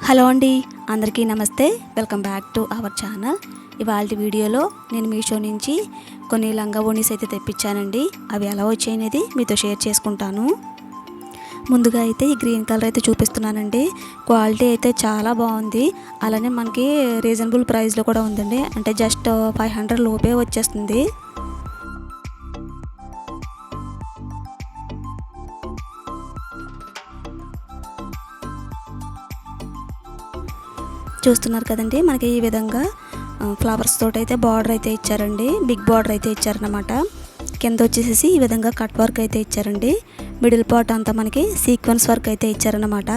Hello అండి, అందరికీ నమస్తే. Welcome back to our channel. ఇవాళ వీడియోలో నేను మీషో నుంచి కొన్ని లంగా ఓణీస్ అయితే తెప్పించానండి. అవి ఎలా వచ్చాయనేది మీతో షేర్ చేసుకుంటాను. ముందుగా అయితే ఈ గ్రీన్ కలర్ అయితే చూపిస్తున్నానండి. క్వాలిటీ అయితే చాలా బాగుంది. అలానే మనకి రీజనబుల్ ప్రైస్లో కూడా ఉందండి. అంటే జస్ట్ 500 లోపే వచ్చేస్తుంది. చూస్తున్నారు కదండి, మనకి ఈ విధంగా ఫ్లవర్స్ తోటి అయితే బార్డర్ అయితే ఇచ్చారండి. బిగ్ బార్డర్ అయితే ఇచ్చారనమాట. కింద వచ్చేసి ఈ విధంగా కట్ వర్క్ అయితే ఇచ్చారండి. మిడిల్ పార్ట్ అంతా మనకి సీక్వెన్స్ వర్క్ అయితే ఇచ్చారనమాట.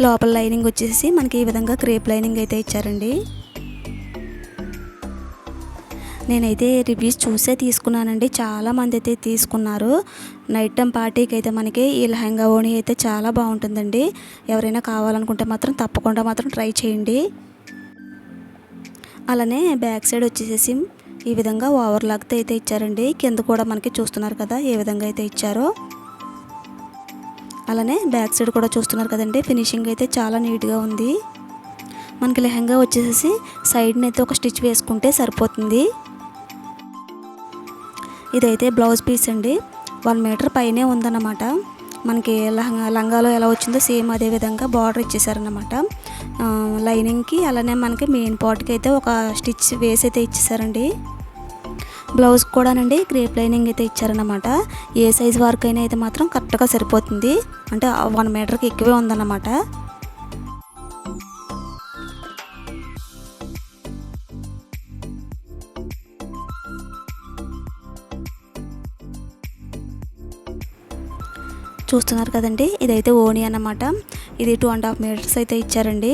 లోపల లైనింగ్ వచ్చేసి మనకి ఈ విధంగా క్రేప్ లైనింగ్ అయితే ఇచ్చారండి. నేనైతే రివ్యూస్ చూసే తీసుకున్నానండి. చాలామంది అయితే తీసుకున్నారు. నైట్ టైం పార్టీకి అయితే మనకి ఈ లెహంగా ఓణి అయితే చాలా బాగుంటుందండి. ఎవరైనా కావాలనుకుంటే మాత్రం తప్పకుండా మాత్రం ట్రై చేయండి. అలానే బ్యాక్ సైడ్ వచ్చేసి ఈ విధంగా ఓవర్ లాక్తో అయితే ఇచ్చారండి. కింద కూడా మనకి చూస్తున్నారు కదా ఏ విధంగా అయితే ఇచ్చారో. అలానే బ్యాక్ సైడ్ కూడా చూస్తున్నారు కదండి, ఫినిషింగ్ అయితే చాలా నీట్గా ఉంది. మనకి లెహంగా వచ్చేసి సైడ్ని అయితే ఒక స్టిచ్ వేసుకుంటే సరిపోతుంది. ఇదైతే బ్లౌజ్ పీస్ అండి. 1 మీటర్ పైనే ఉందన్నమాట. మనకి లంగాలో ఎలా వచ్చిందో సేమ్ అదే విధంగా బార్డర్ ఇచ్చేసారన్నమాట లైనింగ్కి. అలానే మనకి మెయిన్ పార్ట్కి అయితే ఒక స్టిచ్ వేసి అయితే ఇచ్చేసారండి. బ్లౌజ్ కూడానండి క్రేప్ లైనింగ్ అయితే ఇచ్చారన్నమాట. ఏ సైజ్ వరకు అయినా అయితే మాత్రం కరెక్ట్గా సరిపోతుంది. అంటే 1 మీటర్కి ఎక్కువే ఉందన్నమాట. చూస్తున్నారు కదండి, ఇదైతే ఓణి అన్నమాట. ఇది 2.5 మీటర్స్ అయితే ఇచ్చారండి.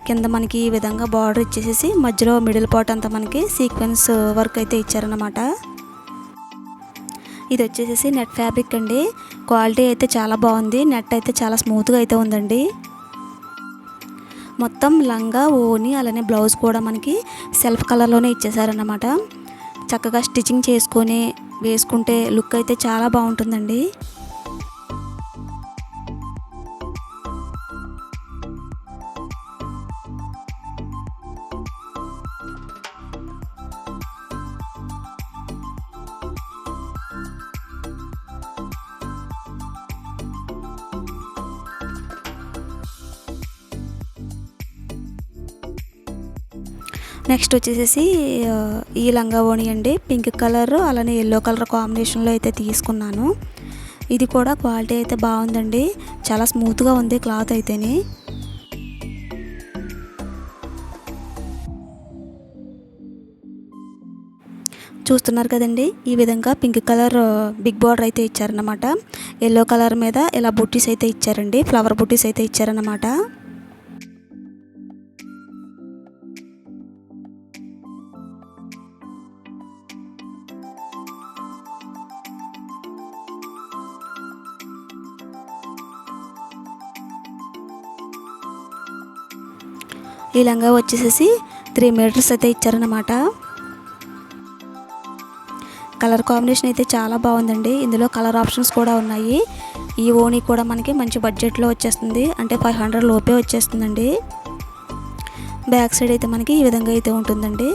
కింద మనకి ఈ విధంగా బార్డర్ ఇచ్చేసి మధ్యలో మిడిల్ పార్ట్ అంతా మనకి సీక్వెన్స్ వర్క్ అయితే ఇచ్చారన్నమాట. ఇది వచ్చేసి నెట్ ఫ్యాబ్రిక్ అండి. క్వాలిటీ అయితే చాలా బాగుంది. నెట్ అయితే చాలా స్మూత్గా అయితే ఉందండి. మొత్తం లంగా ఓణి అలానే బ్లౌజ్ కూడా మనకి సెల్ఫ్ కలర్లోనే ఇచ్చేసారన్నమాట. చక్కగా స్టిచ్చింగ్ చేసుకొని వేసుకుంటే లుక్ అయితే చాలా బాగుంటుందండి. నెక్స్ట్ వచ్చేసి ఈ లంగా ఓణి అండి. పింక్ కలర్ అలానే ఎల్లో కలర్ కాంబినేషన్లో అయితే తీసుకున్నాను. ఇది కూడా క్వాలిటీ అయితే బాగుందండి. చాలా స్మూత్గా ఉంది క్లాత్ అయితేనే. చూస్తున్నారు కదండి, ఈ విధంగా పింక్ కలర్ బిగ్ బార్డర్ అయితే ఇచ్చారన్నమాట. ఎల్లో కలర్ మీద ఇలా బుట్టీస్ అయితే ఇచ్చారండి. ఫ్లవర్ బుట్టీస్ అయితే ఇచ్చారన్నమాట. ఈ లంగా వచ్చేసి 3 మీటర్స్ అయితే ఇచ్చారన్నమాట. కలర్ కాంబినేషన్ అయితే చాలా బాగుందండి. ఇందులో కలర్ ఆప్షన్స్ కూడా ఉన్నాయి. ఈ ఓణి కూడా మనకి మంచి బడ్జెట్లో వచ్చేస్తుంది. అంటే 500 లోపే వచ్చేస్తుందండి. బ్యాక్ సైడ్ అయితే మనకి ఈ విధంగా అయితే ఉంటుందండి.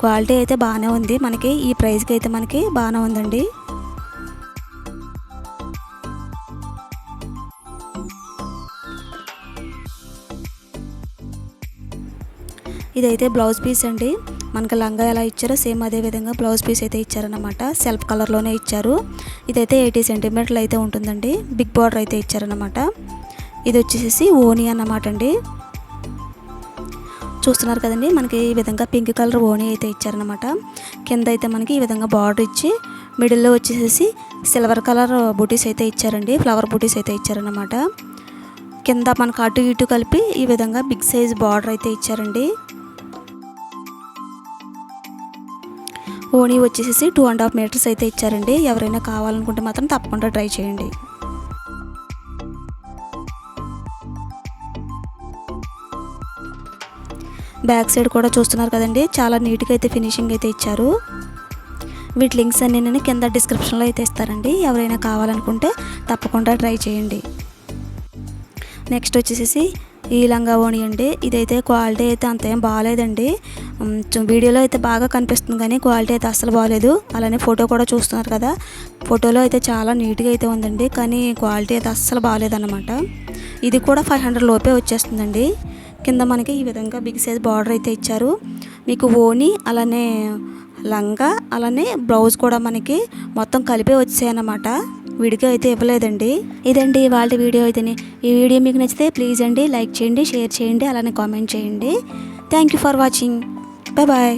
క్వాలిటీ అయితే బాగానే ఉంది. మనకి ఈ ప్రైస్కి అయితే మనకి బాగానే ఉందండి. ఇదైతే బ్లౌజ్ పీస్ అండి. మనకి లంగా ఎలా ఇచ్చారో సేమ్ అదే విధంగా బ్లౌజ్ పీస్ అయితే ఇచ్చారన్నమాట. సెల్ఫ్ కలర్లోనే ఇచ్చారు. ఇదైతే 80 సెంటీమీటర్లు అయితే ఉంటుందండి. బిగ్ బార్డర్ అయితే ఇచ్చారన్నమాట. ఇది వచ్చేసి ఓణి అన్నమాట అండి. చూస్తున్నారు కదండి, మనకి ఈ విధంగా పింక్ కలర్ ఓణి అయితే ఇచ్చారన్నమాట. కింద అయితే మనకి ఈ విధంగా బార్డర్ ఇచ్చి మిడిల్లో వచ్చేసి సిల్వర్ కలర్ బూటీస్ అయితే ఇచ్చారండి. ఫ్లవర్ బూటీస్ అయితే ఇచ్చారన్నమాట. కింద మనకు అటు ఇటు కలిపి ఈ విధంగా బిగ్ సైజ్ బార్డర్ అయితే ఇచ్చారండి. ఓణి వచ్చేసి 2.5 మీటర్స్ అయితే ఇచ్చారండి. ఎవరైనా కావాలనుకుంటే మాత్రం తప్పకుండా ట్రై చేయండి. బ్యాక్ సైడ్ కూడా చూస్తున్నారు కదండి, చాలా నీట్గా అయితే ఫినిషింగ్ అయితే ఇచ్చారు. వీటి లింక్స్ అన్నీ నేను కింద డిస్క్రిప్షన్లో అయితే ఇస్తారండి. ఎవరైనా కావాలనుకుంటే తప్పకుండా ట్రై చేయండి. నెక్స్ట్ వచ్చేసి ఈ లంగా ఓణి అండి. ఇదైతే క్వాలిటీ అయితే అంత ఏం బాగాలేదండి. వీడియోలో అయితే బాగా కనిపిస్తుంది కానీ క్వాలిటీ అయితే అస్సలు బాగాలేదు. అలానే ఫోటో కూడా చూస్తున్నారు కదా, ఫోటోలో అయితే చాలా నీట్గా అయితే ఉందండి, కానీ క్వాలిటీ అయితే అస్సలు బాగాలేదన్నమాట. ఇది కూడా 500 లోపే వచ్చేస్తుందండి. కింద మనకి ఈ విధంగా బిగ్ సైజ్ బార్డర్ అయితే ఇచ్చారు. మీకు ఓణి అలానే లంగా అలానే బ్లౌజ్ కూడా మనకి మొత్తం కలిపే వచ్చాయన్నమాట. విడిగా అయితే ఇవ్వలేదండి. ఇదండి వాళ్ళ వీడియో అయితేనే. ఈ వీడియో మీకు నచ్చితే ప్లీజ్ అండి లైక్ చేయండి, షేర్ చేయండి, అలానే కామెంట్ చేయండి. Thank you for watching. Bye.